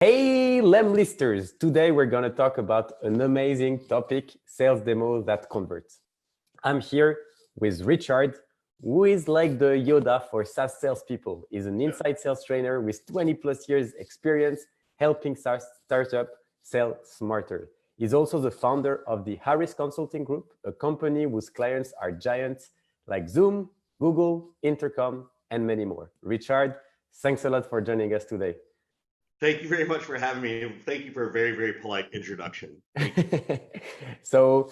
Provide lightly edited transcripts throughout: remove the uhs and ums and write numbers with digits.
Hey, lemlisters! Today we're going to talk about an amazing topic, sales demo that converts. I'm here with Richard, who is like the Yoda for SaaS salespeople. He's an inside sales trainer with 20 plus years experience helping SaaS startup sell smarter. He's also the founder of the Harris Consulting Group, a company whose clients are giants like Zoom, Google, Intercom, and many more. Richard, thanks a lot for joining us today. Thank you very much for having me. Thank you for a very, very polite introduction. So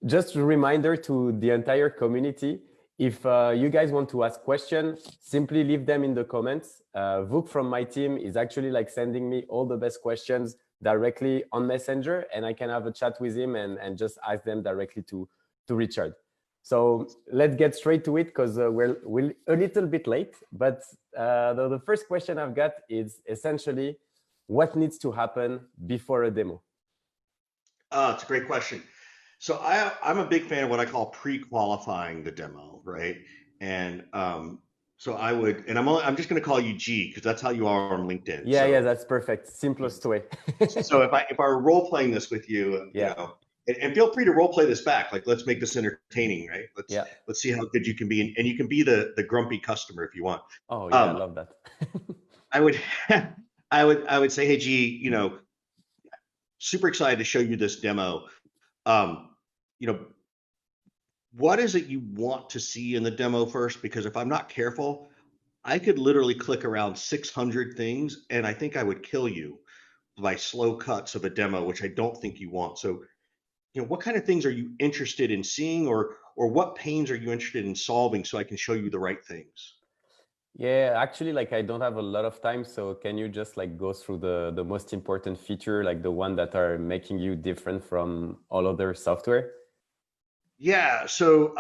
just a reminder to the entire community, if you guys want to ask questions, simply leave them in the comments. Vuk from my team is actually like sending me all the best questions directly on Messenger, and I can have a chat with him and just ask them directly to Richard. So let's get straight to it because we're a little bit late. But the first question I've got is essentially, what needs to happen before a demo? It's a great question. So I'm a big fan of what I call pre-qualifying the demo, right? And so I would, and I'm just going to call you G because that's how you are on LinkedIn. Yeah, yeah, that's perfect. Simplest way. So if I were role playing this with you, you know, and feel free to role play this back. Like, let's make this entertaining, right? Let's see how good you can be, and you can be the grumpy customer if you want. Oh yeah, I love that. I would. I would say, hey, G, you know, super excited to show you this demo. You know, what is it you want to see in the demo first? Because if I'm not careful, I could literally click around 600 things, and I think I would kill you by slow cuts of a demo, which I don't think you want. So, you know, what kind of things are you interested in seeing, or what pains are you interested in solving so I can show you the right things? Yeah, actually, like I don't have a lot of time, so can you just like go through the most important feature, like the one that are making you different from all other software? Yeah. So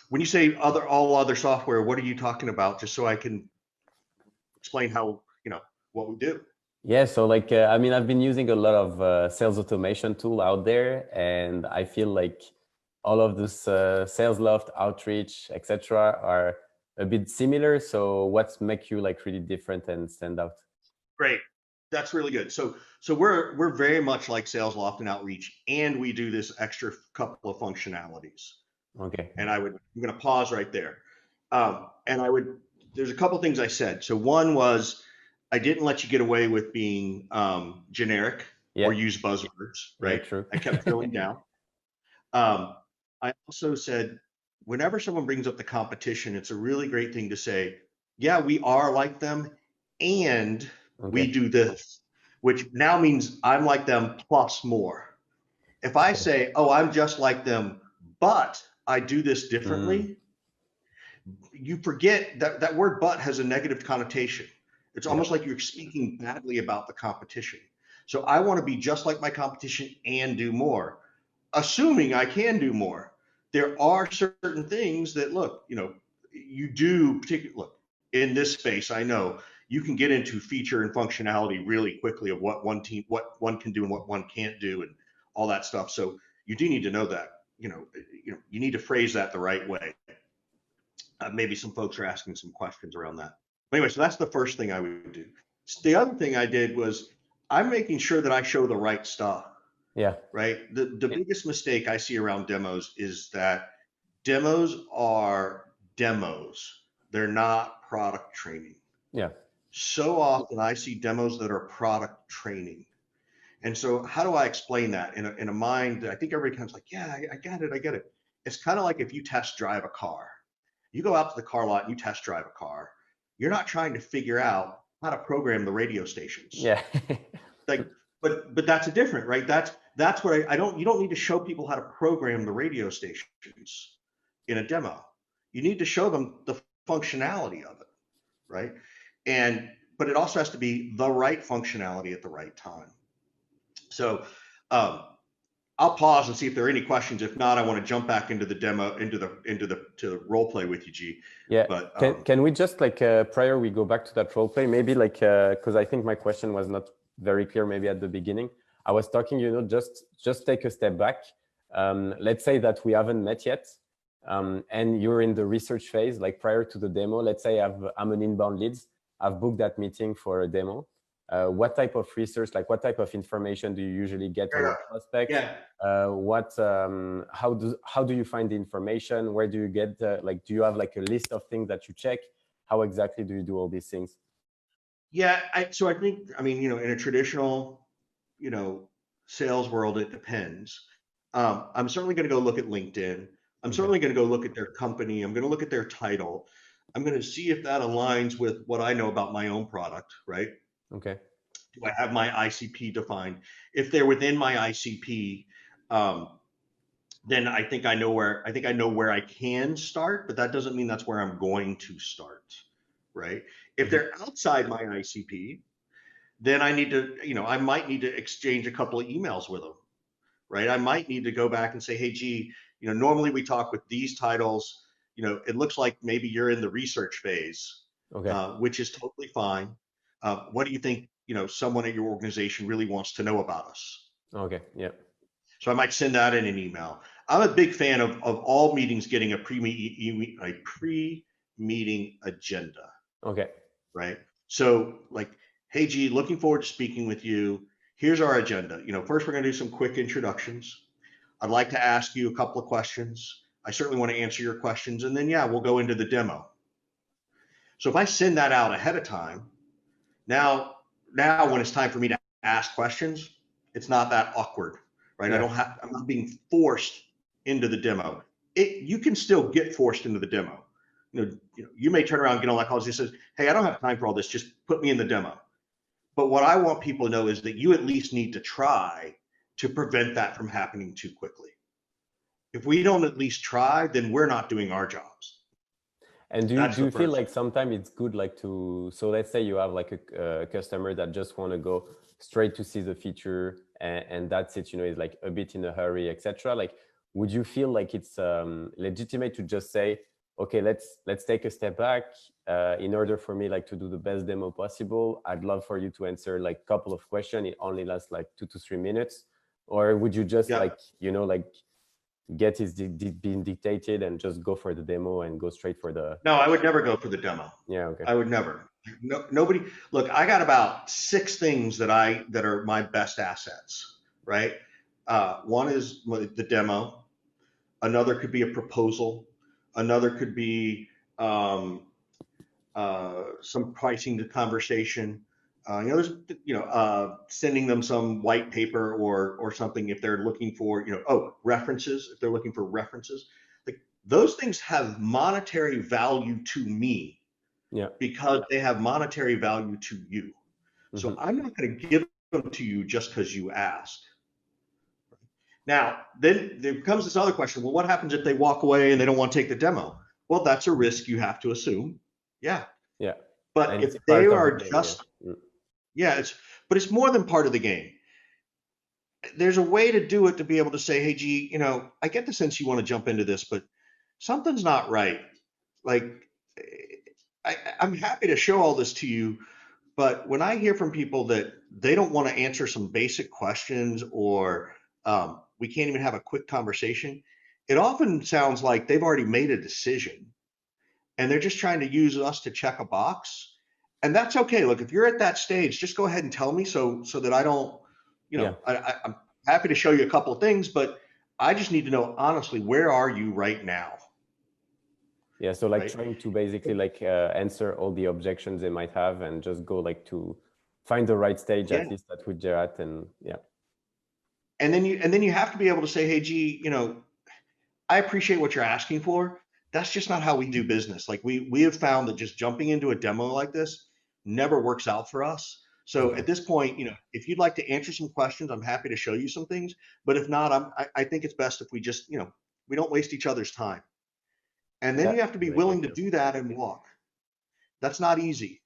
when you say all other software, what are you talking about? Just so I can explain how, you know, what we do. Yeah, so like I mean, I've been using a lot of sales automation tool out there, and I feel like all of this sales loft, outreach, etc., are a bit similar. So what's make you like really different and stand out? Great. That's really good. So we're very much like Sales Loft and Outreach, and we do this extra couple of functionalities. Okay. And I'm going to pause right there. There's a couple things I said. So one was, I didn't let you get away with being generic or use buzzwords, right? Yeah, true. I kept drilling down. I also said, whenever someone brings up the competition, it's a really great thing to say, yeah, we are like them, and we do this, which now means I'm like them plus more. If I say, oh, I'm just like them, but I do this differently, you forget that that word but has a negative connotation. It's almost like you're speaking badly about the competition. So I want to be just like my competition and do more, assuming I can do more. There are certain things that, look, you know, you do particularly, look, in this space, I know you can get into feature and functionality really quickly of what one one can do and what one can't do and all that stuff. So you do need to know that, you need to phrase that the right way. Maybe some folks are asking some questions around that. But anyway, so that's the first thing I would do. The other thing I did was, I'm making sure that I show the right stuff. Yeah. Right. The biggest mistake I see around demos is that demos are demos. They're not product training. Yeah. So often I see demos that are product training. And so how do I explain that in a mind that I think everybody comes like, yeah, I get it. I get it. It's kind of like if you test drive a car. You go out to the car lot and you test drive a car. You're not trying to figure out how to program the radio stations. Yeah. Like, but that's a different, right? That's what you don't need to show people how to program the radio stations in a demo. You need to show them the functionality of it, right? But it also has to be the right functionality at the right time. So I'll pause and see if there are any questions. If not, I want to jump back into the demo, to the role play with you, G. Yeah. But can we just like prior we go back to that role play, maybe like because I think my question was not very clear maybe at the beginning. I was talking, just take a step back. Let's say that we haven't met yet, and you're in the research phase, like prior to the demo. Let's say I'm an inbound leads. I've booked that meeting for a demo. what type of research, like what type of information do you usually get on your prospects? Yeah. How do you find the information? Where do you get like, do you have like a list of things that you check? How exactly do you do all these things? Yeah, so I think, I mean, in a traditional, sales world, it depends. I'm certainly going to go look at LinkedIn. I'm certainly going to go look at their company. I'm going to look at their title. I'm going to see if that aligns with what I know about my own product, right? Okay. Do I have my ICP defined? If they're within my ICP, then I think I know where I can start, but that doesn't mean that's where I'm going to start, right? If they're outside my ICP, then I need to, I might need to exchange a couple of emails with them, right? I might need to go back and say, hey, gee, normally we talk with these titles. It looks like maybe you're in the research phase, Okay. which is totally fine. What do you think, someone at your organization really wants to know about us? Okay. Yeah. So I might send that in an email. I'm a big fan of all meetings getting a pre-meeting agenda. Okay. Right. So like, hey, G, looking forward to speaking with you. Here's our agenda. First we're going to do some quick introductions. I'd like to ask you a couple of questions. I certainly want to answer your questions. And then, yeah, we'll go into the demo. So if I send that out ahead of time, now when it's time for me to ask questions, it's not that awkward, right? Yeah. I'm not being forced into the demo. You can still get forced into the demo. You may turn around and get on that call and says, hey, I don't have time for all this. Just put me in the demo. But what I want people to know is that you at least need to try to prevent that from happening too quickly. If we don't at least try, then we're not doing our jobs. And do you feel like sometimes it's good, like so let's say you have like a customer that just want to go straight to see the feature and that's it, is like a bit in a hurry, etc. Like, would you feel like it's legitimate to just say, okay, let's take a step back in order for me like to do the best demo possible? I'd love for you to answer like a couple of questions. It only lasts like 2 to 3 minutes. Or would you just like get it being dictated and just go for the demo and go straight for the... No, I would never go for the demo. Yeah. Okay. I would never. No, nobody. Look, I got about 6 things that are my best assets, right? One is the demo. Another could be a proposal. Another could be some pricing to conversation. There's sending them some white paper or something if they're looking for references. If they're looking for references, like those things have monetary value to me. Yeah. Because they have monetary value to you. So I'm not going to give them to you just because you asked. Now, then there comes this other question. Well, what happens if they walk away and they don't want to take the demo? Well, that's a risk you have to assume. Yeah. Yeah. But and if they are just, but it's more than part of the game. There's a way to do it to be able to say, hey, G, I get the sense you want to jump into this, but something's not right. Like, I'm happy to show all this to you, but when I hear from people that they don't want to answer some basic questions or we can't even have a quick conversation, it often sounds like they've already made a decision and they're just trying to use us to check a box. And that's okay. Look, if you're at that stage, just go ahead and tell me so that I don't, I'm happy to show you a couple of things, but I just need to know honestly, where are you right now? Yeah, so like trying to basically like answer all the objections they might have and just go like to find the right stage at least at which they're at, and And then you have to be able to say, hey, G, I appreciate what you're asking for. That's just not how we do business. Like we have found that just jumping into a demo like this never works out for us. So at this point, if you'd like to answer some questions, I'm happy to show you some things. But if not, I think it's best if we just, we don't waste each other's time. And then you have to be willing to do that and walk. That's not easy.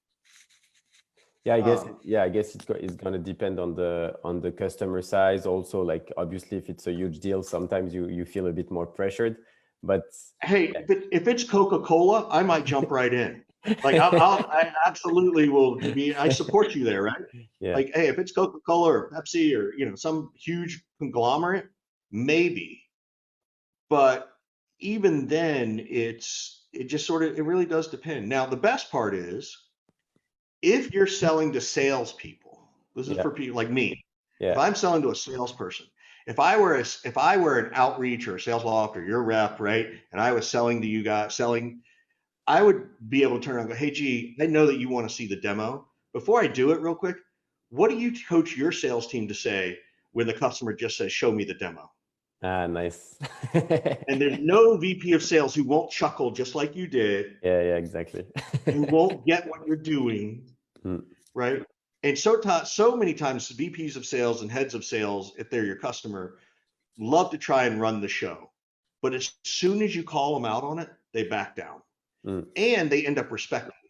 Yeah, I guess it's going to depend on the customer size. Also, like obviously, if it's a huge deal, sometimes you feel a bit more pressured. But hey, if it's Coca-Cola, I might jump right in. Like I absolutely will be. I support you there, right? Yeah. Like, hey, if it's Coca-Cola or Pepsi or some huge conglomerate, maybe. But even then, it really does depend. Now, the best part is if you're selling to salespeople, This is for people like me. Yeah. If I'm selling to a salesperson, if I were an outreach or a sales loft or your rep, right, and I was selling to you guys, I would be able to turn around and go, hey, G, I know that you want to see the demo. Before I do it real quick, what do you coach your sales team to say when the customer just says, show me the demo? Ah, nice. And there's no VP of sales who won't chuckle just like you did, Yeah, exactly. who won't get what you're doing, Mm, right? And so many times VPs of sales and heads of sales, if they're your customer, love to try and run the show. But as soon as you call them out on it, they back down. mm. And they end up respecting you,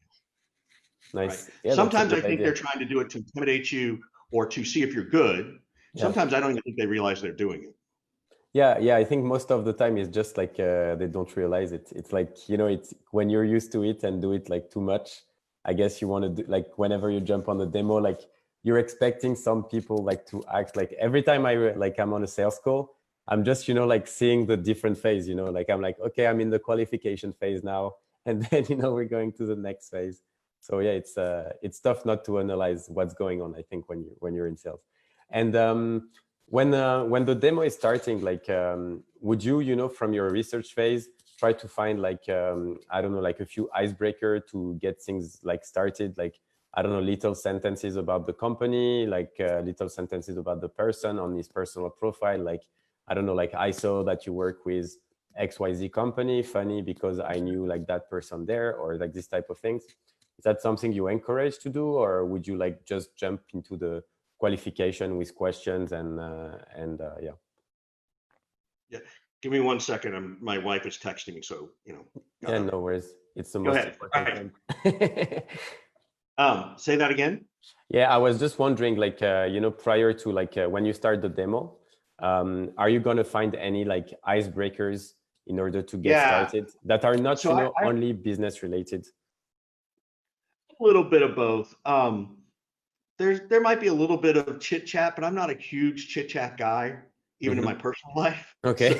right? Nice. Yeah, that's a Sometimes I good think idea. they're trying to do it to intimidate you or to see if you're good. Yeah. Sometimes I don't even think they realize they're doing it. Yeah, I think most of the time it's just like they don't realize it. It's like, it's when you're used to it and do it like too much, I guess you want to do like whenever you jump on the demo, like you're expecting some people like to act like every time I'm on a sales call, I'm just, like seeing the different phase, like I'm like, okay, I'm in the qualification phase now. And then, we're going to the next phase. So yeah, it's tough not to analyze what's going on, I think, when you're in sales. And when the demo is starting, like would you, from your research phase, try to find like I don't know, like a few icebreaker to get things like started, like I don't know, little sentences about the company, like little sentences about the person on his personal profile, like I don't know, like I saw that you work with XYZ company, funny because I knew like that person there, or like this type of things. Is that something you encourage to do, or would you like just jump into the qualification with questions and yeah? Yeah. Give me 1 second. My wife is texting me, so Yeah, no worries. It's the Go most ahead. All important right. time. Say that again. Yeah, I was just wondering, like prior to like when you start the demo, are you gonna find any like icebreakers in order to get started that are not So I only business related? a little bit of both. There might be a little bit of chit chat, but I'm not a huge chit chat guy, even in my personal life. Okay.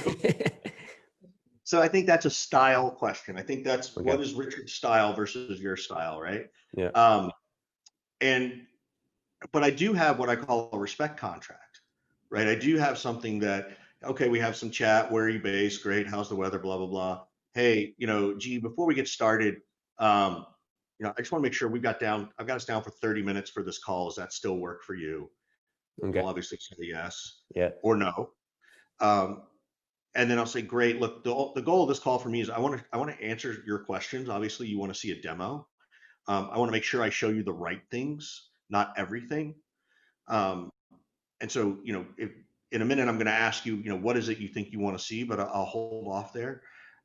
So I think that's a style question. I think that's Okay. what is Richard's style versus your style, right? Yeah. And but I do have what I call a respect contract, right? I do have something that, okay, we have some chat. Where are you based? Great. How's the weather? Blah, blah, blah. Hey, G, before we get started, I just want to make sure I've got us down for 30 minutes for this call. Does that still work for you? Okay. We'll obviously say yes Yeah. or no. And then I'll say, great. Look, the goal of this call for me is I want to answer your questions. Obviously, you want to see a demo. I want to make sure I show you the right things, not everything. And so, if in a minute I'm going to ask you, what is it you think you want to see, but I'll hold off there.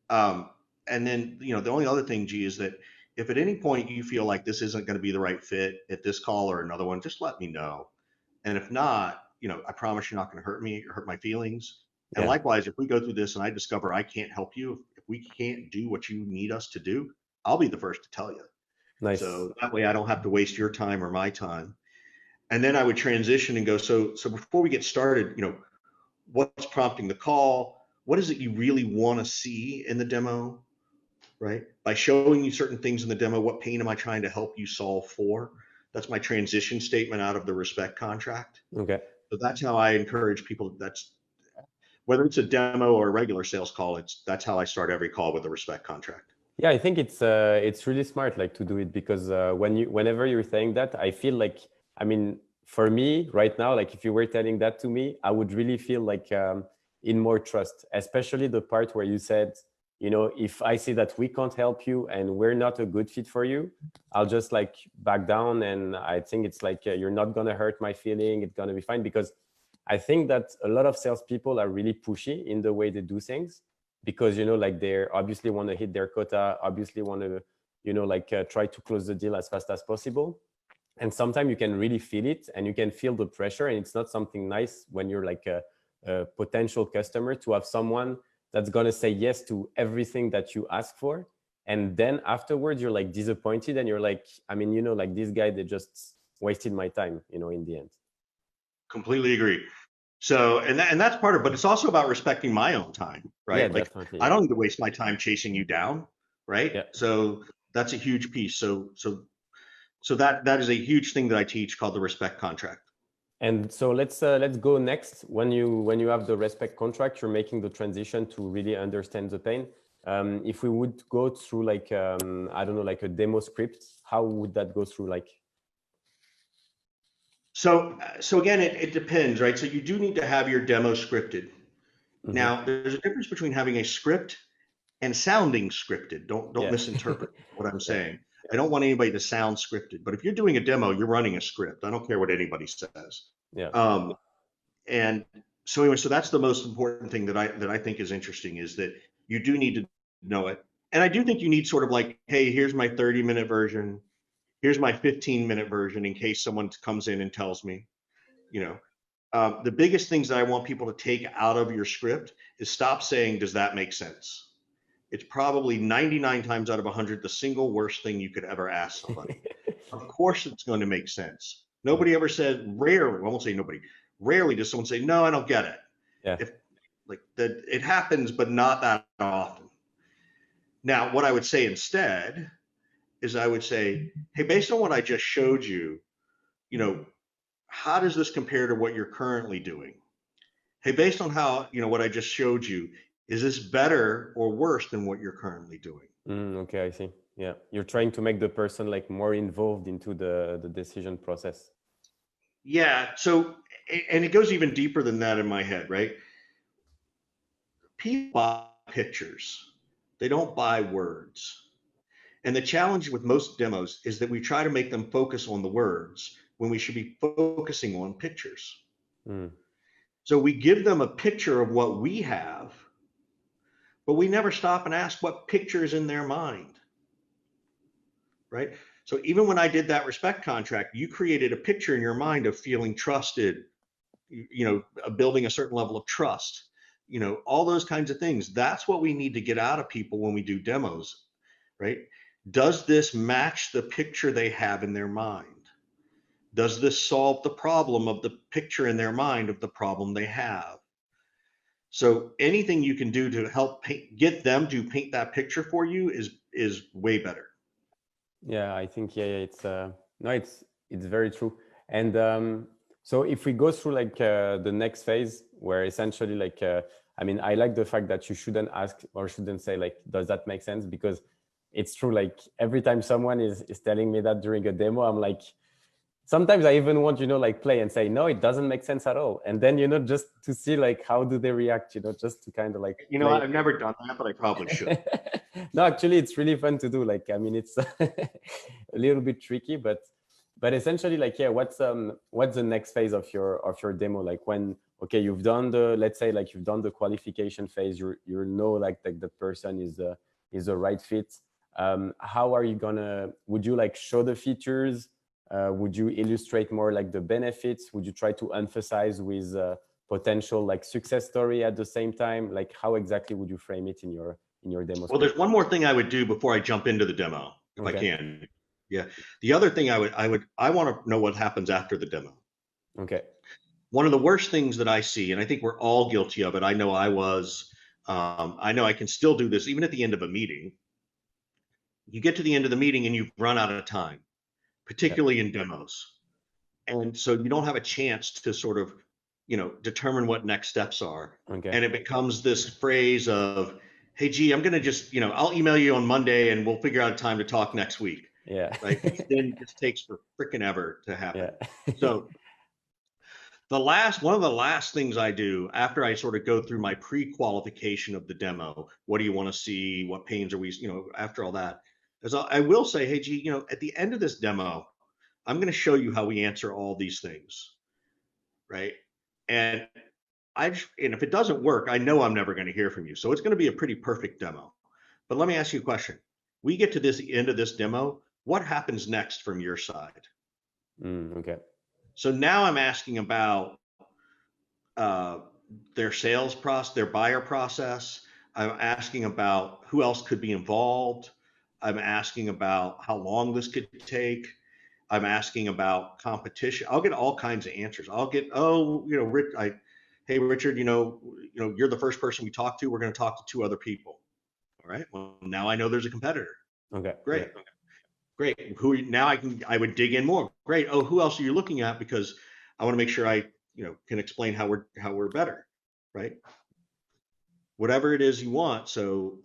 And then, the only other thing, G, is that if at any point you feel like this isn't going to be the right fit at this call or another one, just let me know. And if not, I promise you're not going to hurt me or hurt my feelings. And Yeah. likewise, if we go through this and I discover I can't help you, if we can't do what you need us to do, I'll be the first to tell you. Nice. So that way I don't have to waste your time or my time. And then I would transition and go, so before we get started, what's prompting the call? What is it you really want to see in the demo, right? By showing you certain things in the demo, what pain am I trying to help you solve for? That's my transition statement out of the respect contract. Okay. So that's how I encourage people. That's whether it's a demo or a regular sales call. That's how I start every call with a respect contract. Yeah, I think it's really smart like to do it, because whenever you're saying that, I feel like, I mean, for me right now, like if you were telling that to me, I would really feel like in more trust, especially the part where you said, if I see that we can't help you and we're not a good fit for you, I'll just like back down. And I think it's like you're not gonna hurt my feeling. It's gonna be fine, because I think that a lot of salespeople are really pushy in the way they do things, because like they obviously want to hit their quota, obviously want to try to close the deal as fast as possible. And sometimes you can really feel it, and you can feel the pressure, and it's not something nice when you're like a potential customer to have someone that's going to say yes to everything that you ask for, and then afterwards you're like disappointed, and you're like, I mean, like this guy, they just wasted my time, in the end. Completely agree. So, and that's part of, but it's also about respecting my own time, right? Yeah, Like definitely. I don't need to waste my time chasing you down, right? Yeah. So that's a huge piece. So that is a huge thing that I teach called the respect contract. And so let's go next. When you have the respect contract, you're making the transition to really understand the pain. If we would go through like I don't know, like a demo script, how would that go through? Like, so again, it depends, right? So you do need to have your demo scripted. Now, there's a difference between having a script and sounding scripted. Don't yeah. misinterpret what I'm Yeah. saying. I don't want anybody to sound scripted, but if you're doing a demo, you're running a script. I don't care what anybody says. Yeah. And so anyway, so that's the most important thing that I think is interesting, is that you do need to know it. And I do think you need sort of like, hey, here's my 30-minute version. Here's my 15-minute version in case someone comes in and tells me, you know. The biggest things that I want people to take out of your script is stop saying, does that make sense? It's probably 99 times out of 100 the single worst thing you could ever ask somebody. Of course it's going to make sense. Nobody ever said, rarely, I won't say nobody, rarely does someone say, no, I don't get it. Yeah. If like that, it happens, but not that often. Now, what I would say instead is I would say, hey, based on what I just showed you, you know, how does this compare to what you're currently doing? Hey, based on how, you know, what I just showed you, is this better or worse than what you're currently doing? Okay, I see. Yeah, you're trying to make the person like more involved into the decision process. Yeah. So, and it goes even deeper than that in my head, right? People buy pictures, they don't buy words. And the challenge with most demos is that we try to make them focus on the words when we should be focusing on pictures. So we give them a picture of what we have, but we never stop and ask what picture is in their mind, right? So even when I did that respect contract, you created a picture in your mind of feeling trusted, you know, building a certain level of trust, you know, all those kinds of things. That's what we need to get out of people when we do demos, right? Does this match the picture they have in their mind? Does this solve the problem of the picture in their mind of the problem they have? So anything you can do to help get them to paint that picture for you is way better. Yeah, I think it's no, it's very true. And so if we go through like the next phase, where essentially like I mean, I like the fact that you shouldn't ask or shouldn't say like, does that make sense? Because it's true. Like every time someone is telling me that during a demo, I'm like, sometimes I even want, you know, like play and say, no, it doesn't make sense at all. And then, you know, just to see like, how do they react, you know, just to kind of like, you know, I've never done that, but I probably should. No, actually, it's really fun to do. Like, I mean, it's a little bit tricky, but essentially like, yeah, what's the next phase of your demo? Like when, okay, you've done the, let's say like you've done the qualification phase, you know, like the person is the right fit. How are you would you like show the features? Would you illustrate more like the benefits? Would you try to emphasize with potential like success story at the same time? Like how exactly would you frame it in your demo? Well, there's one more thing I would do before I jump into the demo, if I can. Yeah. The other thing I want to know what happens after the demo. Okay. One of the worst things that I see, and I think we're all guilty of it. I know I was, I know I can still do this even at the end of a meeting. You get to the end of the meeting and you've run out of time, particularly in demos. And so you don't have a chance to sort of, you know, determine what next steps are. Okay. And it becomes this phrase of, hey, gee, I'm going to just, you know, I'll email you on Monday and we'll figure out a time to talk next week. Yeah. Right. Which then just takes for freaking ever to happen. Yeah. So one of the last things I do after I sort of go through my pre-qualification of the demo, what do you want to see? What pains are we, you know, after all that, is I will say, hey, gee, you know, at the end of this demo, I'm going to show you how we answer all these things. Right. And if it doesn't work, I know I'm never going to hear from you. So it's going to be a pretty perfect demo. But let me ask you a question. We get to this end of this demo. What happens next from your side? Okay. So now I'm asking about their sales process, their buyer process. I'm asking about who else could be involved. I'm asking about how long this could take. I'm asking about competition. I'll get all kinds of answers. I'll get, oh, you know, hey, Richard, you know, you're the first person we talked to. We're going to talk to 2 other people. All right. Well, now I know there's a competitor. Okay. Great. Yeah. Great. I would dig in more. Great. Oh, who else are you looking at? Because I want to make sure I, can explain how we're better, right? Whatever it is you want. So,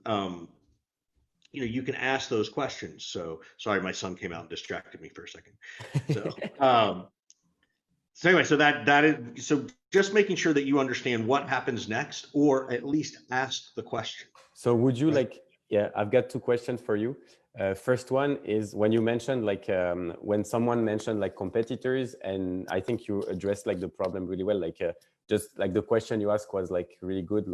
you can ask those questions. So sorry, my son came out and distracted me for a second. So, so anyway, that is, so just making sure that you understand what happens next, or at least ask the question. So would you right? yeah, I've got two questions for you. First one is when you mentioned when someone mentioned like competitors, and I think you addressed like the problem really well. Just like the question you asked was like really good.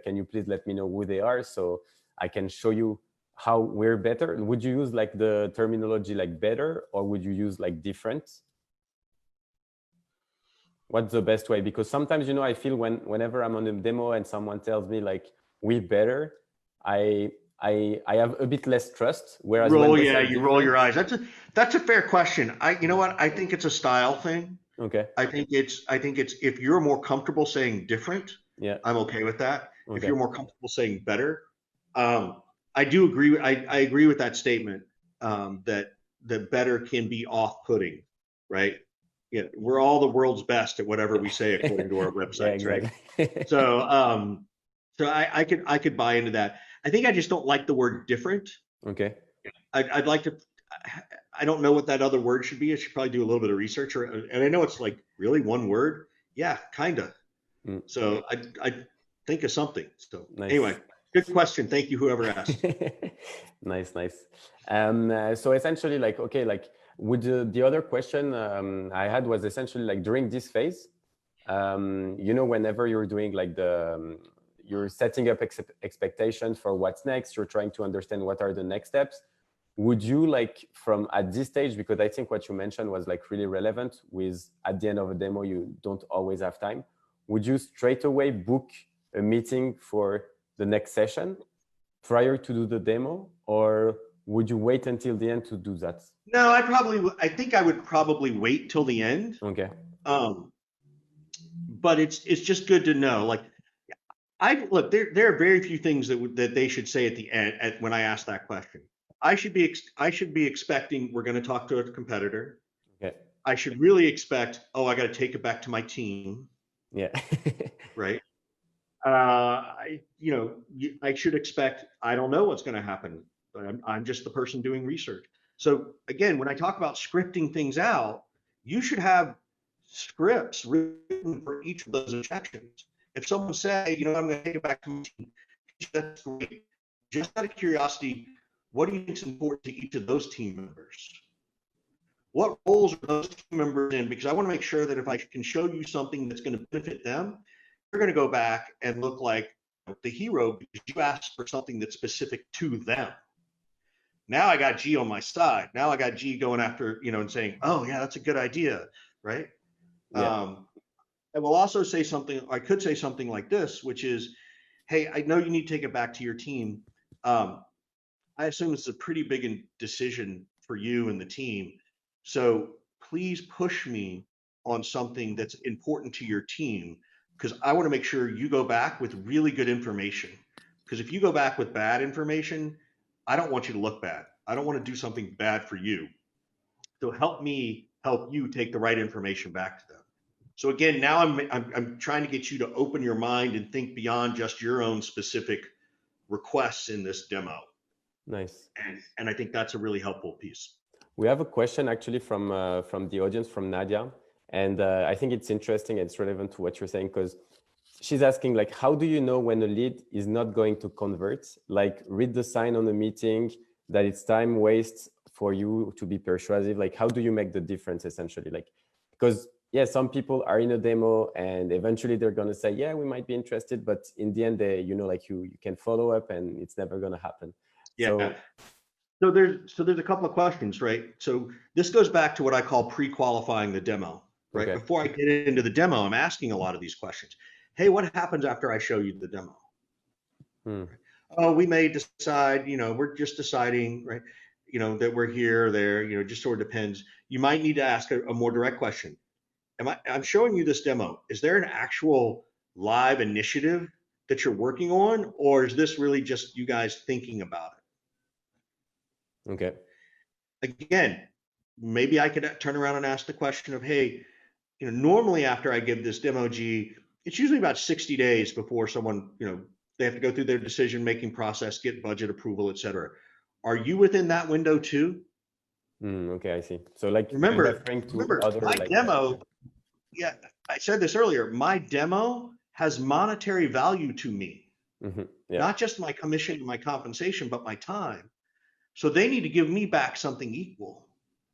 Can you please let me know who they are so I can show you how we're better? Would you use like the terminology like better, or would you use like different? What's the best way? Because sometimes, I feel whenever I'm on a demo and someone tells me like we better, I have a bit less trust. Whereas when they say You roll different, your eyes. That's a fair question. You know what? I think it's a style thing. okay, I think it's if you're more comfortable saying different, yeah, I'm okay with that. If okay, you're more comfortable saying better, I do agree. I agree with that statement, that the better can be off-putting, right? Yeah, we're all the world's best at whatever we say according to our yeah, websites, right? exactly. So, I could buy into that. I think I just don't like the word different. Okay, I'd like to. I don't know what that other word should be. I should probably do a little bit of research. And I know it's like really one word. Yeah, kind of. mm, So I think of something. So anyway, nice. good question. Thank you, whoever asked. Nice. So essentially, would the other question I had was essentially like during this phase, whenever you're doing like you're setting up expectations for what's next, you're trying to understand what are the next steps. Would you from at this stage, because I think what you mentioned was like really relevant with at the end of a demo, you don't always have time. Would you straight away book a meeting for the next session prior to do the demo, or would you wait until the end to do that? No, I think I would probably wait till the end. Okay. But it's just good to know. Like, look, there are very few things that they should say at the end when I ask that question. I should be expecting we're going to talk to a competitor. Okay. I should really expect, oh, I got to take it back to my team. Yeah. Right. I should expect, I don't know what's going to happen, but I'm just the person doing research. So again, when I talk about scripting things out, you should have scripts written for each of those objections. If someone say, I'm going to take it back to my team, that's great. Just out of curiosity, what do you think is important to each of those team members? What roles are those team members in? Because I want to make sure that if I can show you something that's going to benefit them, you're going to go back and look like the hero because you asked for something that's specific to them. Now I got G on my side. Now I got G going after, and saying, oh yeah, that's a good idea, right? Yeah. I will also say something, I could say something like this, which is, hey, I know you need to take it back to your team. I assume it's a pretty big decision for you and the team. So please push me on something that's important to your team, because I want to make sure you go back with really good information. Because if you go back with bad information, I don't want you to look bad. I don't want to do something bad for you. So help me help you take the right information back to them. So again, now I'm trying to get you to open your mind and think beyond just your own specific requests in this demo. Nice. And I think that's a really helpful piece. We have a question actually from the audience, from Nadia, and I think it's interesting. It's relevant to what you're saying, because she's asking like, how do you know when a lead is not going to convert? Like, read the sign on the meeting that it's time waste for you to be persuasive. Like, how do you make the difference essentially? Like, because yeah, some people are in a demo and eventually they're going to say, yeah, we might be interested, but in the end, they, you can follow up and it's never going to happen. Yeah. So there's a couple of questions, right? So this goes back to what I call pre-qualifying the demo, right? Okay. Before I get into the demo, I'm asking a lot of these questions. Hey, what happens after I show you the demo? Oh, we may decide, we're just deciding, right? That we're here or there, it just sort of depends. You might need to ask a more direct question. I'm showing you this demo. Is there an actual live initiative that you're working on, or is this really just you guys thinking about it? Okay. Again, maybe I could turn around and ask the question of, hey, normally after I give this demo G, it's usually about 60 days before someone, they have to go through their decision-making process, get budget approval, et cetera. Are you within that window too? Okay, I see. So like you're Remember, referring to remember other my like demo, yeah, I said this earlier, my demo has monetary value to me, yeah, not just my commission and my compensation, but my time. So they need to give me back something equal.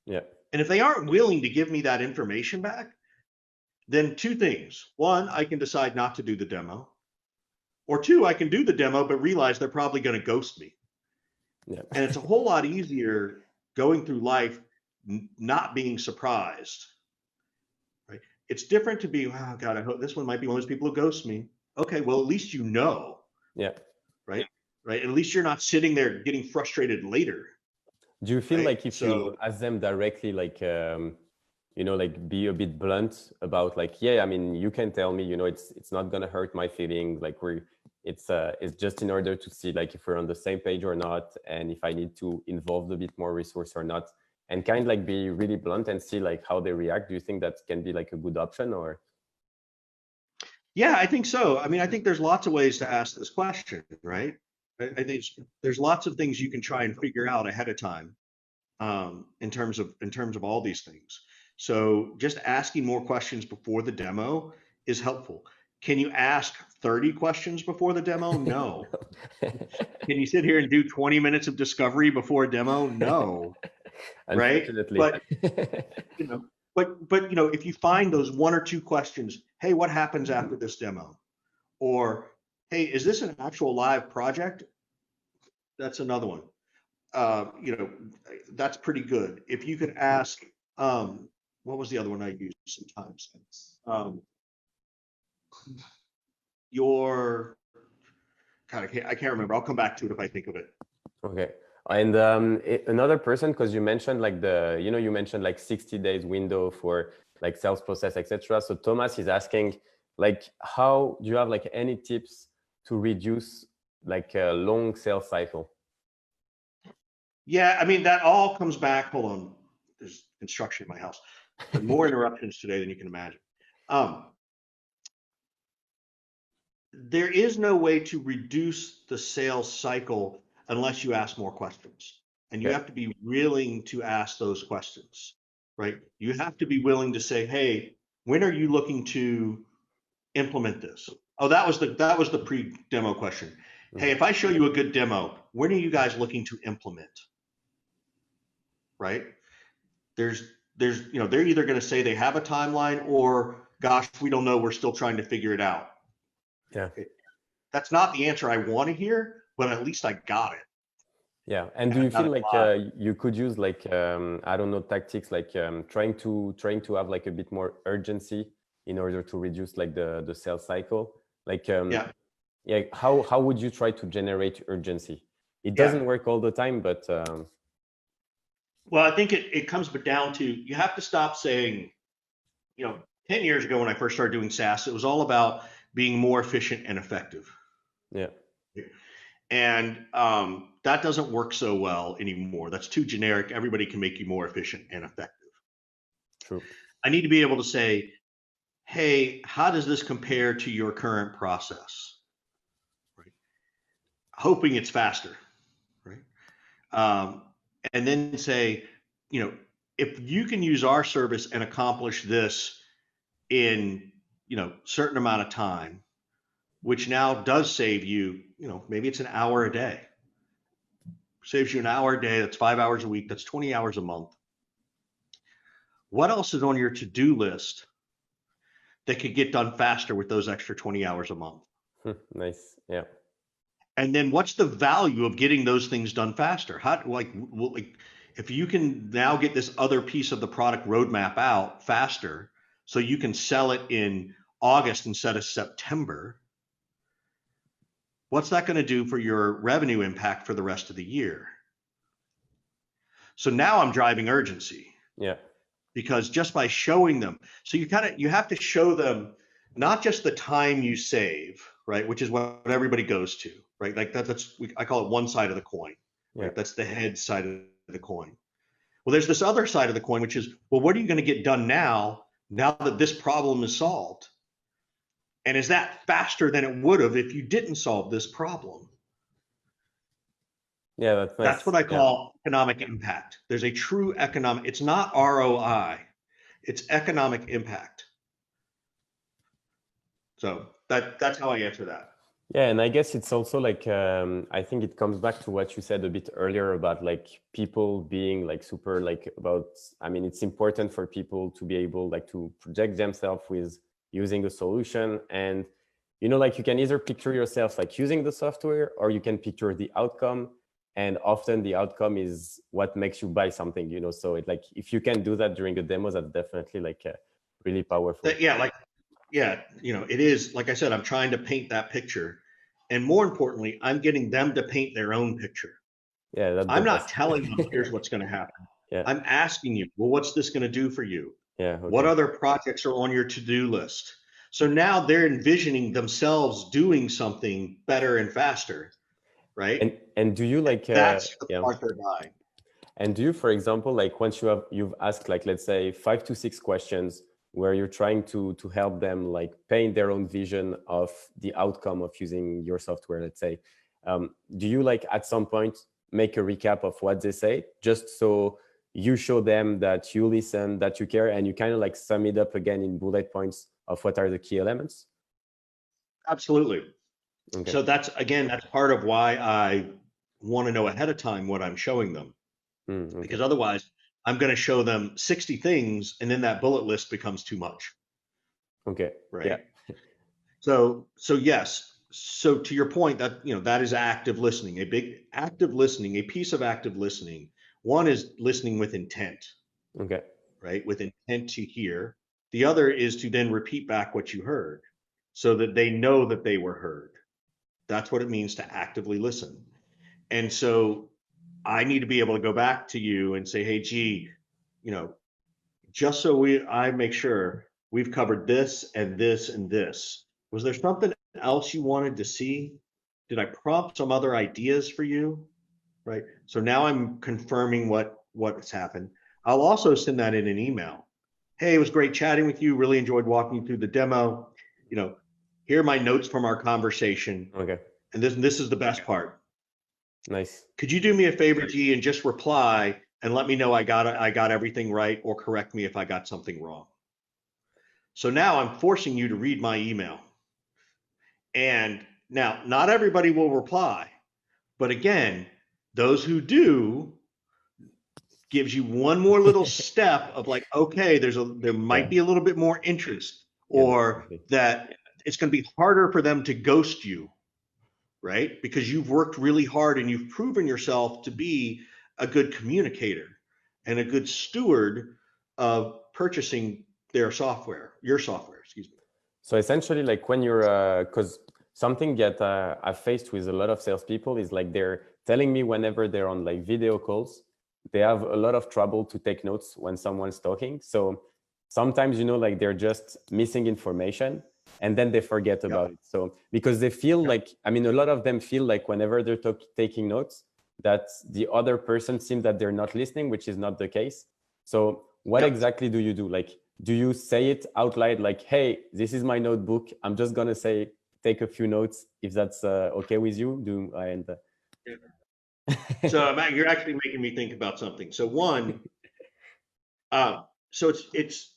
yeah, And if they aren't willing to give me that information back, then two things. One, I can decide not to do the demo. Or two, I can do the demo, but realize they're probably going to ghost me. yeah. And it's a whole lot easier going through life not being surprised. Right? It's different to be, oh God, I hope this one might be one of those people who ghost me. Okay, well, at least you know. Yeah. Right? Right. At least you're not sitting there getting frustrated later. Do you feel Right? like if you ask them directly, like like be a bit blunt about like, yeah, I mean, you can tell me, it's not gonna hurt my feelings. Like it's just in order to see like if we're on the same page or not, and if I need to involve a bit more resource or not, and kind of like be really blunt and see like how they react. Do you think that can be like a good option or? Yeah, I think so. I mean, I think there's lots of ways to ask this question, right? I think there's lots of things you can try and figure out ahead of time, in terms of all these things. So just asking more questions before the demo is helpful. Can you ask 30 questions before the demo? No. Can you sit here and do 20 minutes of discovery before a demo? No. Right? Unfortunately. But if you find those one or two questions, hey, what happens after this demo? Or, hey, is this an actual live project? That's another one. That's pretty good. If you could ask, what was the other one I use sometimes? God, I can't remember. I'll come back to it if I think of it. Okay. And another person, because you mentioned like you mentioned like 60 days window for like sales process, etc. So Thomas is asking, like, how do you have like any tips to reduce like a long sales cycle? Yeah, I mean, that all comes back. Hold on. There's construction in my house. There's more interruptions today than you can imagine. There is no way to reduce the sales cycle unless you ask more questions. And you have to be willing to ask those questions, right? You have to be willing to say, hey, when are you looking to implement this? Oh, that was the pre-demo question. Mm-hmm. Hey, if I show you a good demo, when are you guys looking to implement? Right? They're either going to say they have a timeline or, gosh, we don't know, we're still trying to figure it out. Yeah. That's not the answer I want to hear, but at least I got it. Yeah. And do you feel like you could use like, I don't know, tactics like trying to have like a bit more urgency in order to reduce like the sales cycle? Like, yeah. How would you try to generate urgency? It doesn't work all the time, but. Well, I think it comes down to, you have to stop saying, 10 years ago when I first started doing SaaS, it was all about being more efficient and effective. Yeah. And that doesn't work so well anymore. That's too generic. Everybody can make you more efficient and effective. True. I need to be able to say, hey, how does this compare to your current process? Right. Hoping it's faster. Right. And then say, if you can use our service and accomplish this in, certain amount of time, which now does save you, maybe it's an hour a day. Saves you an hour a day. That's 5 hours a week. That's 20 hours a month. What else is on your to-do list that could get done faster with those extra 20 hours a month? Nice. Yeah. And then what's the value of getting those things done faster? If you can now get this other piece of the product roadmap out faster, so you can sell it in August instead of September, what's that going to do for your revenue impact for the rest of the year? So now I'm driving urgency. Yeah. Because just by showing them, so you have to show them not just the time you save, right? Which is what everybody goes to, right? Like I call it one side of the coin, right? Yeah. That's the head side of the coin. Well, there's this other side of the coin, which is, well, what are you going to get done now now that this problem is solved? And is that faster than it would have if you didn't solve this problem? Yeah, that's That's nice. what I Yeah. call economic impact. There's a true economic, it's not ROI, it's economic impact. So that's how I answer that. Yeah, and I guess it's also like I think it comes back to what you said a bit earlier about like people being like super like about. I mean, it's important for people to be able like to project themselves with using a solution, and you know, like you can either picture yourself like using the software, or you can picture the outcome, and often the outcome is what makes you buy something. You know, so it like if you can do that during a demo, that's definitely like really powerful. Yeah, it is, like I said, I'm trying to paint that picture. And more importantly, I'm getting them to paint their own picture. Yeah, that's the I'm not best. telling them, here's what's going to happen. Yeah. I'm asking you, well, what's this going to do for you? Yeah. What Okay. other projects are on your to-do list? So now they're envisioning themselves doing something better and faster, right? And do you like That's the yeah? part they're buying. And do you, for example, like once you've asked like let's say 5 to 6 questions where you're trying to help them like paint their own vision of the outcome of using your software, let's say, do you like at some point make a recap of what they say, just so you show them that you listen, that you care, and you kind of like sum it up again in bullet points of what are the key elements? Absolutely. Okay. So that's part of why I want to know ahead of time what I'm showing them, Okay. because otherwise I'm going to show them 60 things and then that bullet list becomes too much, Okay. Yeah. right? So yes. So to your point, that is active listening. A big active listening, a piece of active listening. One is listening with intent, Okay. right? With intent to hear. The other is to then repeat back what you heard so that they know that they were heard. That's what it means to actively listen. And so I need to be able to go back to you and say, hey, gee, just so I make sure we've covered this and this and this. Was there something else you wanted to see? Did I prompt some other ideas for you? Right. So now I'm confirming what's happened. I'll also send that in an email. Hey, it was great chatting with you. Really enjoyed walking you through the demo. Here are my notes from our conversation. Okay. And this is the best part. Nice. Could you do me a favor, G, and just reply and let me know I got everything right, or correct me if I got something wrong. So now I'm forcing you to read my email. And now not everybody will reply, but again, those who do gives you one more little step of like, okay, there might be a little bit more interest, Yeah, or definitely. that it's going to be harder for them to ghost you, right? Because you've worked really hard and you've proven yourself to be a good communicator and a good steward of purchasing your software, excuse me. So essentially, like when you're, because something that I've faced with a lot of salespeople is like they're telling me whenever they're on like video calls, they have a lot of trouble to take notes when someone's talking. So sometimes, like they're just missing information and then they forget about it. So because they feel like, I mean, a lot of them feel like whenever they're taking notes, that the other person seems that they're not listening, which is not the case. So what exactly do you do? Like, do you say it out loud, like, hey, this is my notebook, I'm just gonna take a few notes, if that's okay with you? So Matt, you're actually making me think about something. So one, so it's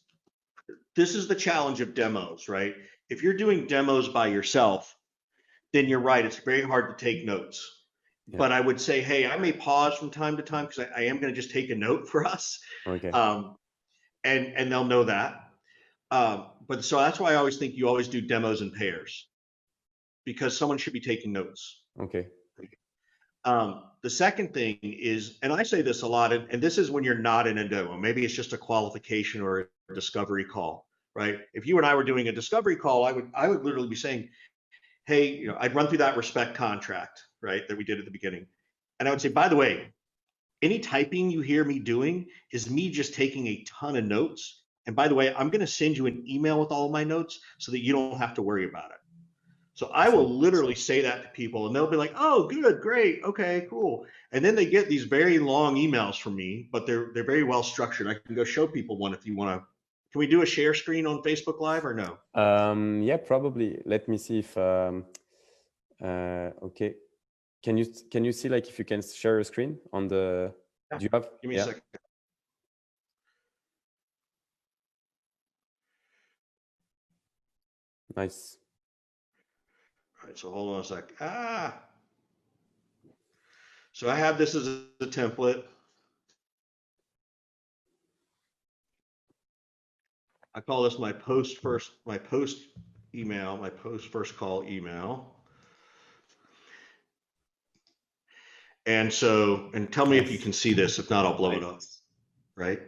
this is the challenge of demos, right? If you're doing demos by yourself, then you're right, it's very hard to take notes. Yeah. But I would say, hey, I may pause from time to time because I am going to just take a note for us. Okay. And they'll know that. But so that's why I always think you always do demos in pairs, because someone should be taking notes. Okay. The second thing is, and I say this a lot, and this is when you're not in a demo, maybe it's just a qualification or a discovery call, right? If you and I were doing a discovery call, I would literally be saying, hey, I'd run through that respect contract, right, that we did at the beginning. And I would say, by the way, any typing you hear me doing is me just taking a ton of notes. And by the way, I'm going to send you an email with all of my notes so that you don't have to worry about it. So I will literally say that to people and they'll be like, oh, good, great, okay, cool. And then they get these very long emails from me, but they're very well structured. I can go show people one if you want can we do a share screen on Facebook Live or no? Yeah, probably. Let me see if, okay. Can you see like if you can share a screen on the, Yeah. do you have? Give me a second. Nice. All right, so hold on a sec. So I have this as a template. I call this my post first call email. And so, and tell me if you can see this. If not, I'll blow it up, right?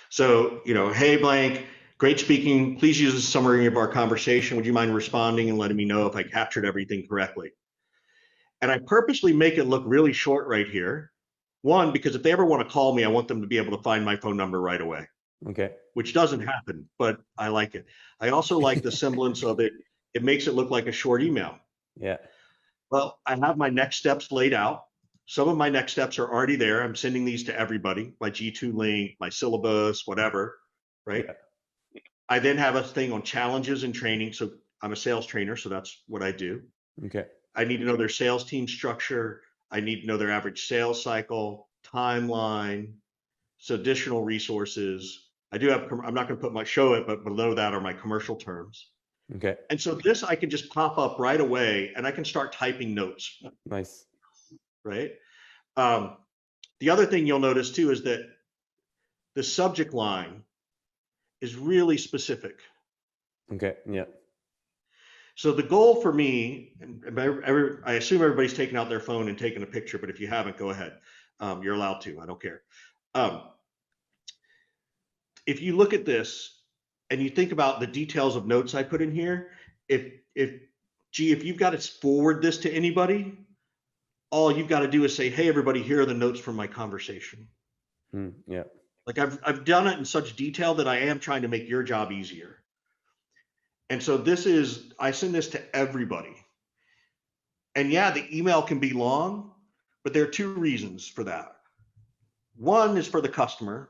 So, hey, blank, great speaking. Please use a summary of our conversation. Would you mind responding and letting me know if I captured everything correctly? And I purposely make it look really short right here. One, because if they ever want to call me, I want them to be able to find my phone number right away. Okay. Which doesn't happen, but I like it. I also like the semblance of it. It makes it look like a short email. Yeah. Well, I have my next steps laid out. Some of my next steps are already there. I'm sending these to everybody, my G2 link, my syllabus, whatever, right? Yeah. I then have a thing on challenges and training. So I'm a sales trainer, so that's what I do. Okay. I need to know their sales team structure. I need to know their average sales cycle, timeline, so additional resources. I'm not going to show it, but below that are my commercial terms. Okay. And so this I can just pop up right away and I can start typing notes. Nice. Right. The other thing you'll notice too is that the subject line is really specific. Okay. Yeah. So the goal for me, I assume everybody's taking out their phone and taking a picture, but if you haven't, go ahead. You're allowed to. I don't care. If you look at this and you think about the details of notes I put in here, if you've got to forward this to anybody, all you've got to do is say, hey, everybody, here are the notes from my conversation. Yeah. Like I've done it in such detail that I am trying to make your job easier. And so I send this to everybody. And yeah, the email can be long, but there are two reasons for that. One is for the customer,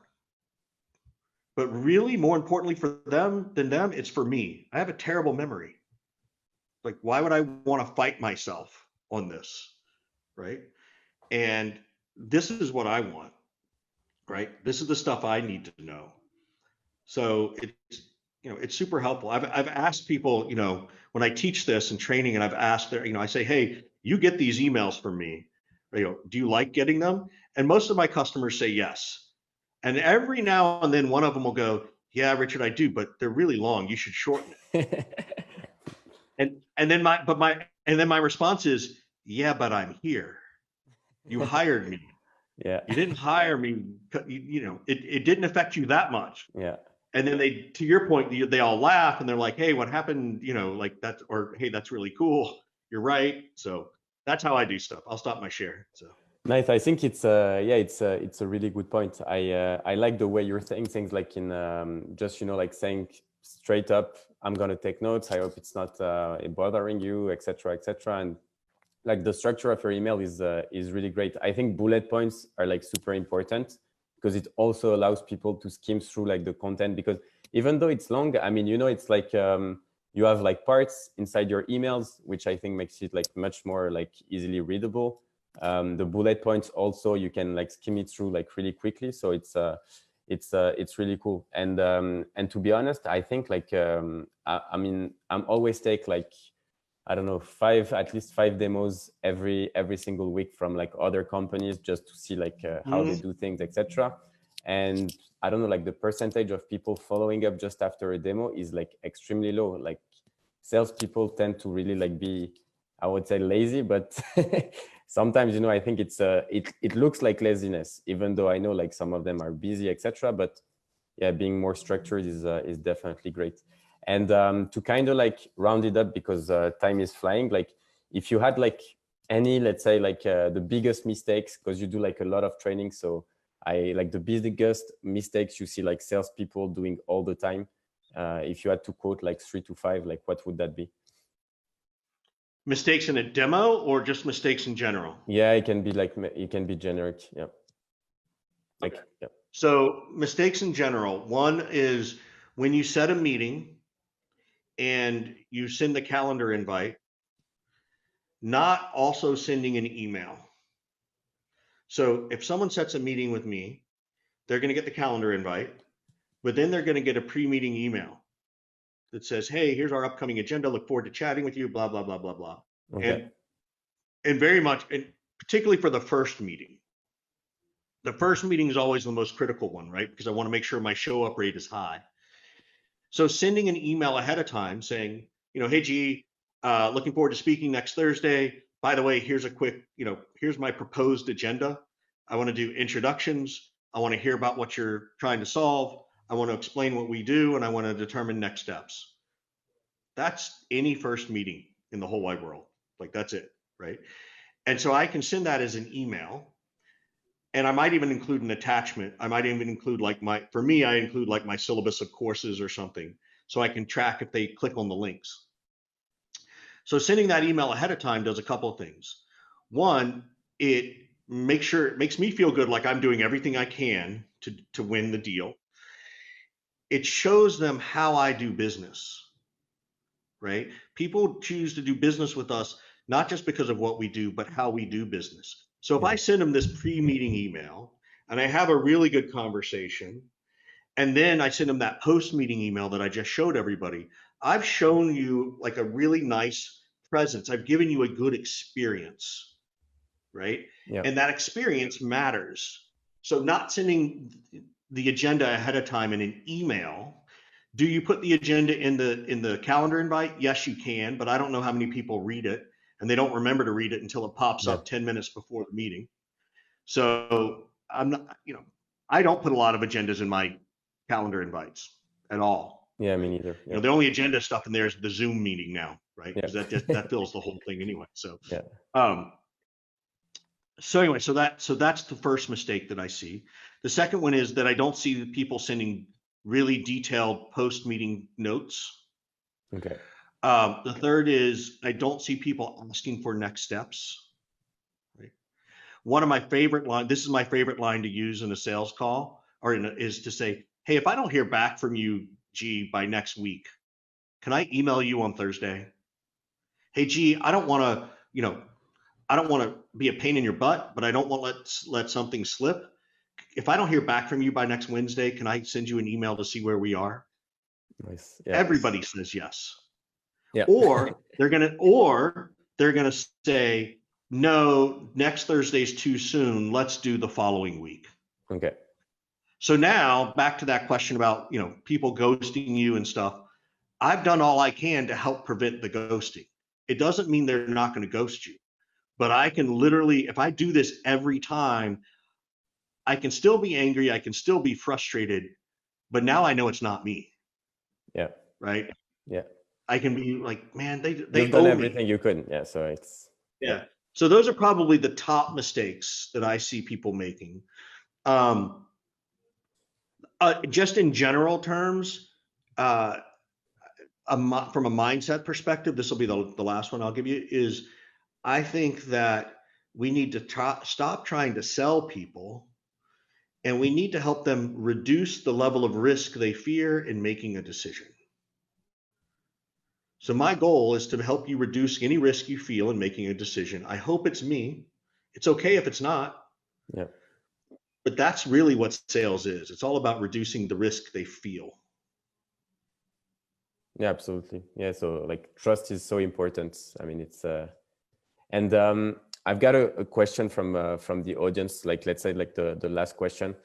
but really more importantly for them, it's for me. I have a terrible memory. Like, why would I want to fight myself on this, right? And this is what I want, right? This is the stuff I need to know. So it's super helpful. I've asked people, when I teach this in training, and I've asked I say, hey, you get these emails from me. Do you like getting them? And most of my customers say yes. And every now and then one of them will go, yeah, Richard, I do, but they're really long. You should shorten it. and then my response is, yeah, but I'm here. You hired me. Yeah. You didn't hire me. It didn't affect you that much. Yeah. And then to your point, they all laugh and they're like, hey, what happened? Like that, or hey, that's really cool. You're right. So that's how I do stuff. I'll stop my share. So. Nice. I think it's a really good point. I like the way you're saying things, like in just like saying straight up, I'm gonna take notes. I hope it's not bothering you, etc., etc. And like the structure of your email is really great. I think bullet points are like super important because it also allows people to skim through like the content, because even though it's long, I mean, it's like you have like parts inside your emails, which I think makes it like much more like easily readable. The bullet points also, you can like skim it through like really quickly. So it's really cool. And to be honest, I think like, I mean, I'm always take like, I don't know, at least five demos every single week from like other companies, just to see like how they do things, etc. And I don't know, like the percentage of people following up just after a demo is like extremely low. Like salespeople tend to really like be, I would say, lazy, but sometimes, I think it looks like laziness, even though I know like some of them are busy, etc. But yeah, being more structured is definitely great. And to kind of like round it up, because time is flying, like if you had like any, let's say like the biggest mistakes, because you do like a lot of training, so I like the biggest mistakes you see like salespeople doing all the time. If you had to quote like 3 to 5, like what would that be? Mistakes in a demo or just mistakes in general? Yeah, it can be generic. Yeah. Like, okay. Yeah. So mistakes in general. One is when you set a meeting and you send the calendar invite, not also sending an email. So if someone sets a meeting with me, they're going to get the calendar invite, but then they're going to get a pre-meeting email that says, hey, here's our upcoming agenda. Look forward to chatting with you, blah, blah, blah, blah, blah. Okay. And very much, and particularly for the first meeting. The first meeting is always the most critical one, right? Because I want to make sure my show up rate is high. So sending an email ahead of time saying, hey, G, looking forward to speaking next Thursday. By the way, here's a quick, here's my proposed agenda. I want to do introductions. I want to hear about what you're trying to solve. I want to explain what we do, and I want to determine next steps. That's any first meeting in the whole wide world. Like, that's it, right? And so I can send that as an email. And I might even include an attachment. I might even include for me, I include like my syllabus of courses or something, so I can track if they click on the links. So sending that email ahead of time does a couple of things. One, it makes me feel good, like I'm doing everything I can to win the deal. It shows them how I do business, right? People choose to do business with us, not just because of what we do, but how we do business. So if I send them this pre-meeting email and I have a really good conversation, and then I send them that post-meeting email that I just showed everybody, I've shown you like a really nice presence. I've given you a good experience, right? Yeah. And that experience matters. So not sending the agenda ahead of time in an email. Do you put the agenda in the calendar invite? Yes, you can, but I don't know how many people read it, and they don't remember to read it until it pops up 10 minutes before the meeting. So I'm not, I don't put a lot of agendas in my calendar invites at all. Yeah, me neither. Yeah. The only agenda stuff in there is the Zoom meeting now, right? Because that fills the whole thing anyway. So so anyway, so that's the first mistake that I see. The second one is that I don't see people sending really detailed post-meeting notes. Okay. The third is I don't see people asking for next steps. Right. One of my favorite line. This is my favorite line to use in a sales call, is to say, "Hey, if I don't hear back from you, G, by next week, can I email you on Thursday? Hey, G, I don't want to, I don't want to be a pain in your butt, but I don't want to let something slip. If I don't hear back from you by next Wednesday, can I send you an email to see where we are?" Nice. Yeah. Everybody says yes. Yeah. Or they're gonna say, no, next Thursday's too soon. Let's do the following week. Okay. So now back to that question about, people ghosting you and stuff. I've done all I can to help prevent the ghosting. It doesn't mean they're not going to ghost you, but I can literally, if I do this every time, I can still be angry. I can still be frustrated, but now I know it's not me. Yeah. Right. Yeah. I can be like, man, they You've done everything you could. Yeah. So it's. Yeah. So those are probably the top mistakes that I see people making. Just in general terms, from a mindset perspective, this will be the last one I'll give you, is I think that we need to stop trying to sell people, and we need to help them reduce the level of risk they fear in making a decision. So my goal is to help you reduce any risk you feel in making a decision. I hope it's me. It's okay if it's not. Yeah. But that's really what sales is. It's all about reducing the risk they feel. Yeah, absolutely. Yeah. So like trust is so important. I mean, it's and I've got a question from the audience. Like, let's say like the last question.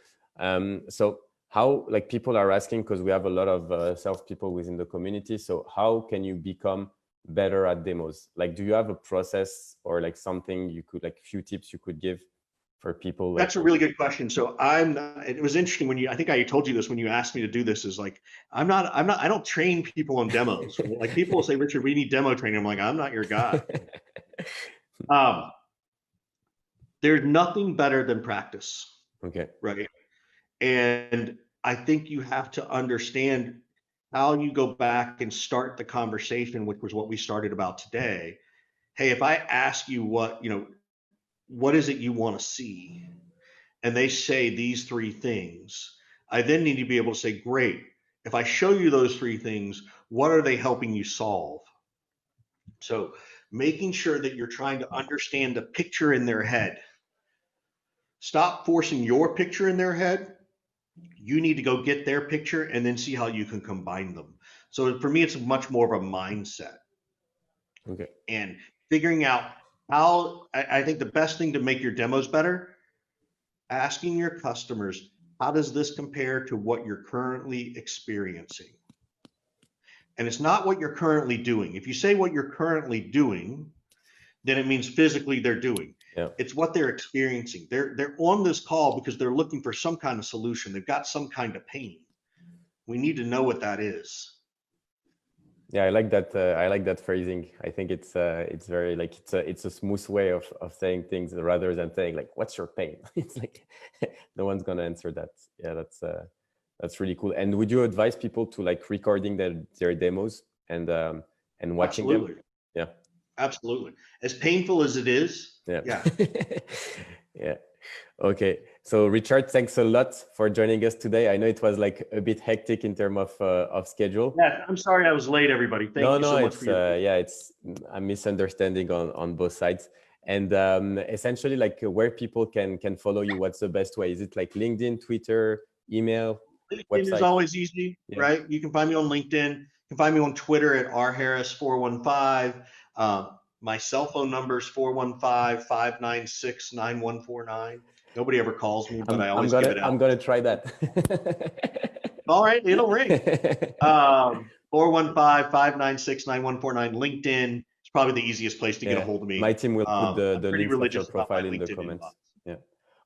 So how, like, people are asking, because we have a lot of salespeople within the community. So how can you become better at demos? Like, do you have a process or like something you could, like, few tips you could give for people? Like, that's a really good question. So it was interesting when I think I told you this when you asked me to do this, is like, I don't train people on demos. Like, people will say, Richard, we need demo training. I'm like, I'm not your guy. There's nothing better than practice. Okay. Right. And I think you have to understand how you go back and start the conversation, which was what we started about today. Hey, if I ask you what is it you want to see? and they say these 3 things, I then need to be able to say, great, if I show you those 3 things, what are they helping you solve? So making sure that you're trying to understand the picture in their head. Stop forcing your picture in their head. You need to go get their picture and then see how you can combine them. So for me, it's much more of a mindset. Okay. And figuring out how, I think the best thing to make your demos better, asking your customers, how does this compare to what you're currently experiencing? And it's not what you're currently doing. If you say what you're currently doing, then it means physically they're doing. Yeah. It's what they're experiencing. They're on this call because they're looking for some kind of solution. They've got some kind of pain. We need to know what that is. Yeah, I like that. I like that phrasing. I think it's very like it's a smooth way of saying things rather than saying like, "What's your pain?" It's like no one's gonna answer that. Yeah, that's really cool. And would you advise people to like recording their demos and watching Absolutely. them? Yeah, absolutely. As painful as it is. Yeah. Yeah. Okay. So Richard, thanks a lot for joining us today. I know it was like a bit hectic in terms of schedule. Yeah, I'm sorry I was late, everybody. Thank you so much for your yeah, it's a misunderstanding on both sides. And essentially, like where people can follow you, what's the best way? Is it like LinkedIn, Twitter, email, LinkedIn website? is always easy, right? You can find me on LinkedIn. You can find me on Twitter at rharris415. My cell phone number is 415-596-9149. Nobody ever calls me, but I always give it out. I'm gonna try that. All right, it'll ring. 415-596-9149. LinkedIn is probably the easiest place to get a hold of me. My team will put the links of your profile in the LinkedIn comments. inbox. Yeah.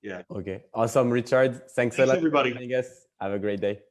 Yeah. Okay. Awesome, Richard. Thanks a lot everybody. for joining us. Have a great day.